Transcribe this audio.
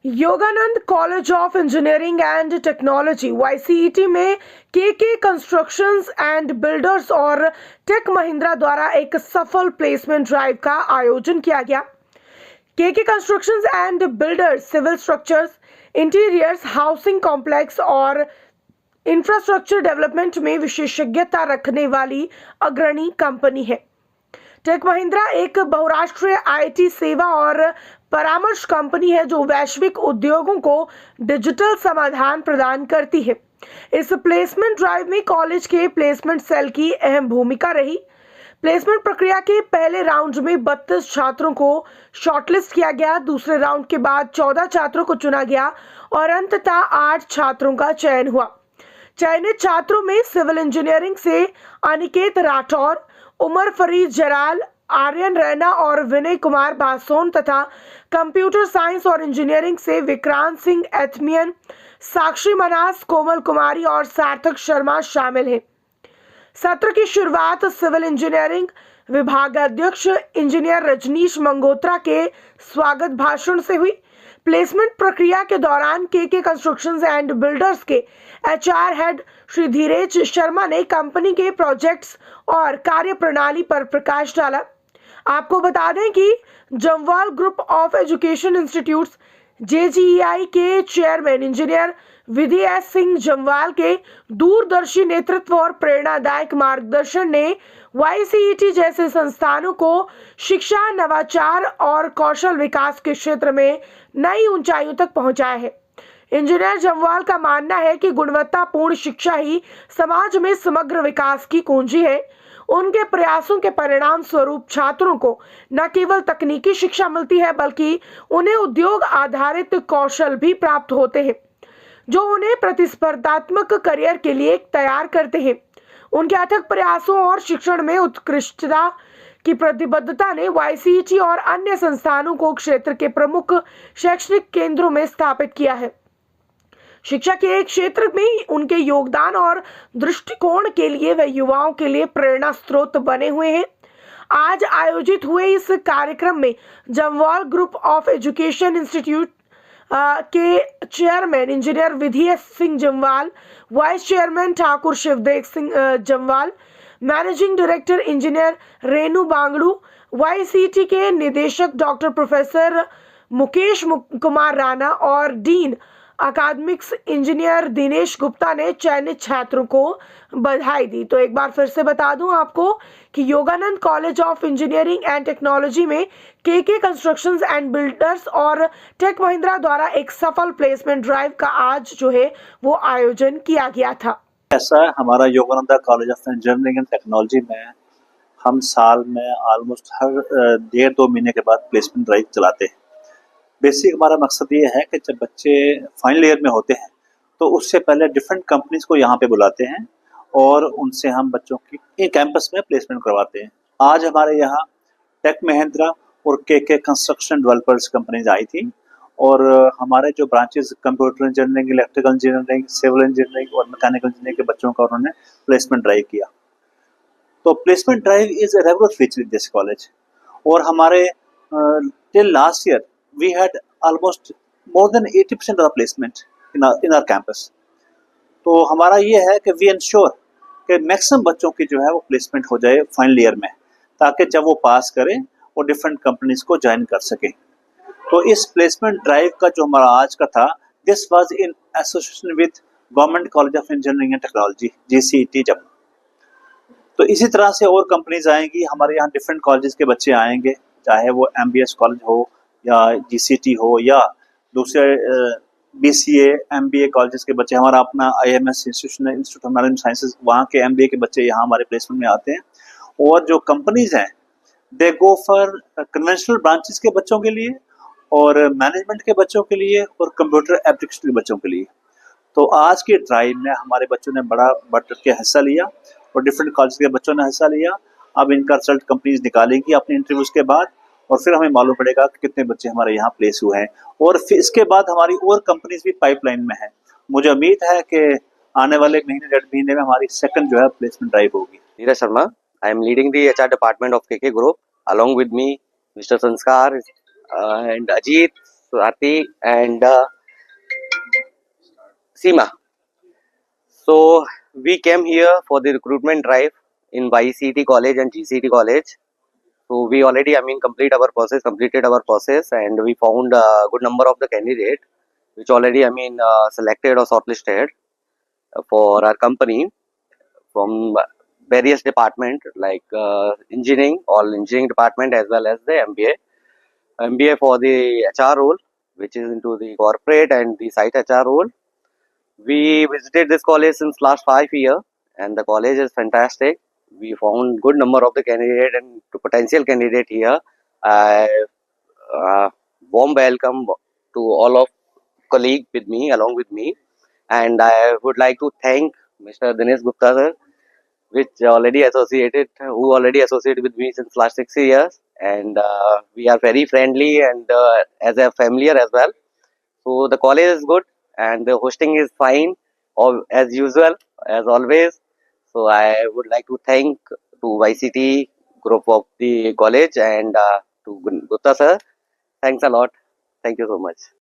Yogananda college of engineering and technology YCET में के constructions and builders और टेक महिंद्रा द्वारा एक सफल प्लेसमेंट ड्राइव का आयोजन किया गया। K constructions and builders civil structures, interiors, housing complex और इंफ्रास्ट्रक्चर डेवलपमेंट में विशेषज्ञता रखने वाली अग्रणी कंपनी है। टेक महिंद्रा एक बहुराष्ट्रीय IT सेवा और परामर्श कंपनी है जो वैश्विक उद्योगों को डिजिटल समाधान प्रदान करती है। इस प्लेसमेंट ड्राइव में कॉलेज के प्लेसमेंट सेल की अहम भूमिका रही। प्लेसमेंट प्रक्रिया के पहले राउंड में 32 छात्रों को शॉर्टलिस्ट किया गया। दूसरे राउंड के बाद 14 छात्रों को चुना गया और अंततः 8 छात्रों का चयन हुआ। चयनित छात्रों में सिविल इंजीनियरिंग से अनिकेत राठौर, उमर फरीद जराल, आर्यन रैना और विनय कुमार बासोन तथा कंप्यूटर साइंस और इंजीनियरिंग से विक्रांत सिंह एथमियन, साक्षी मनास, कोमल कुमारी और सार्थक शर्मा शामिल हैं। सत्र की शुरुआत सिविल इंजीनियरिंग विभागाध्यक्ष इंजीनियर रजनीश मंगोत्रा के स्वागत भाषण से हुई। प्लेसमेंट प्रक्रिया के दौरान के कंस्ट्रक्शंस एंड बिल्डर्स के HR हेड श्री धीरेज शर्मा ने कंपनी के प्रोजेक्ट्स और कार्य प्रणाली पर प्रकाश डाला। आपको बता दें कि Jamwal group of education institutes JGEI के chairman engineer Vidhi S Singh Jamwal के दूरदर्शी नेतृत्व और प्रेरणादायक मार्गदर्शन ने YCET जैसे संस्थानों को शिक्षा, नवाचार और कौशल विकास के क्षेत्र में नई ऊंचाइयों तक पहुंचाया है। इंजीनियर जमवाल का मानना है कि गुणवत्तापूर्ण शिक्षा ही समाज में समग्र विकास की कुंजी है। उनके प्रयासों के परिणाम स्वरूप छात्रों को न केवल तकनीकी शिक्षा मिलती है बल्कि उन्हें उद्योग आधारित कौशल भी प्राप्त होते हैं जो उन्हें प्रतिस्पर्धात्मक करियर के लिए तैयार करते हैं। उनके अथक प्रयासों और शिक्षण में उत्कृष्टता की प्रतिबद्धता ने YCET और अन्य संस्थानों को क्षेत्र के प्रमुख शैक्षणिक केंद्रों में स्थापित किया है। शिक्षा के एक क्षेत्र में उनके योगदान और दृष्टिकोण के लिए वे युवाओं के लिए प्रेरणा स्रोत बने हुए हैं। आज आयोजित हुए इस कार्यक्रम में Jamwal group of education institute के chairman engineer Vidhi S Singh Jamwal, vice chairman Thakur Shivdev Singh Jamwal, managing director engineer Renu Bangru, YCET के निदेशक डॉक्टर प्रोफेसर मुकेश कुमार राणा और dean academics engineer Dinesh Gupta ने चयनित छात्रों को बधाई दी। तो एक बार फिर से बता दूं आपको कि Yogananda college of engineering and technology में के कंस्ट्रक्शंस एंड बिल्डर्स और टेक महिंद्रा द्वारा एक सफल प्लेसमेंट ड्राइव का आज जो है वो आयोजन किया गया था। ऐसा है, हमारा Yogananda college of engineering and technology में हम साल में ऑलमोस्ट हर 1.5-2 महीने के बाद प्लेसमेंट ड्राइव चलाते हैं। बेसिक हमारा मकसद ये है कि जब बच्चे फाइनल ईयर में होते हैं तो उससे पहले डिफरेंट कंपनीज को यहाँ पे बुलाते हैं और उनसे हम बच्चों की कैंपस में प्लेसमेंट करवाते हैं। आज हमारे यहाँ टेक महिंद्रा और के कंस्ट्रक्शन डेवलपर्स कंपनीज आई थी और हमारे जो branches computer engineering, electrical engineering, civil engineering और मैकेनिकल इंजीनियरिंग के बच्चों का उन्होंने प्लेसमेंट ड्राइव किया। तो placement drive is a regular feature in this college और हमारे till last year we had almost more than 80% of the placement in our campus. तो हमारा ये है कि we ensure कि मैक्सिमम बच्चों की जो है वो प्लेसमेंट हो जाए फाइनल ईयर में, ताकि जब वो पास करें वो डिफरेंट कंपनीज को ज्वाइन कर सकें। तो इस प्लेसमेंट ड्राइव का जो हमारा आज का था, this was in association with government college of engineering and technology JCET Jammu. तो इसी तरह से और कंपनीज आएंगी, हमारे यहाँ डिफरेंट कॉलेजेस के बच्चे आएंगे, चाहे वो MBS कॉलेज हो या GCT हो या दूसरे BCA MBA कॉलेजेस के बच्चे। हमारा अपना IMS institute of management sciences, वहाँ के MBA के बच्चे यहाँ हमारे प्लेसमेंट में आते हैं। और जो कंपनीज हैं दे गो फॉर कन्वेंशनल ब्रांचेस के बच्चों के लिए और मैनेजमेंट के बच्चों के लिए और कंप्यूटर एप्लीकेशन के बच्चों के लिए। तो आज के ड्राइव में हमारे बच्चों ने बड़ा बढ़ के हिस्सा लिया और डिफरेंट कॉलेज के बच्चों ने हिस्सा लिया। अब इनका रिजल्ट कंपनीज निकालेंगी अपने इंटरव्यूज के बाद और फिर हमें मालूम पड़ेगा कि कितने बच्चे हमारे यहाँ प्लेस हुए हैं और फिर इसके बाद हमारी और कंपनीज भी पाइपलाइन में है। मुझे उम्मीद है कि आने वाले महीने 1.5 महीने में हमारी सेकंड जो है प्लेसमेंट ड्राइव होगी। Neeraj Sharma, I am leading the HR department of के group, along with me Mr. Sanskar and Ajit Swati, and Seema. So we came here for the recruitment drive in YCT College and GCT College. So we already, completed our process, and we found a good number of the candidate, which already, selected or shortlisted for our company from various department like engineering, all engineering department, as well as the MBA for the HR role, which is into the corporate and the site HR role. We visited this college since last 5 years, and the college is fantastic. We found good number of the candidate and potential candidate here. I warm welcome to all of colleague with me, along with me, and I would like to thank Mr. Dinesh Gupta sir, who already associated with me since last 6 years, and we are very friendly and as a familiar as well. So the college is good and the hosting is fine, or as usual, as always. So I would like to thank to YCT group of the college and to Gupta sir. Thanks a lot. Thank you so much.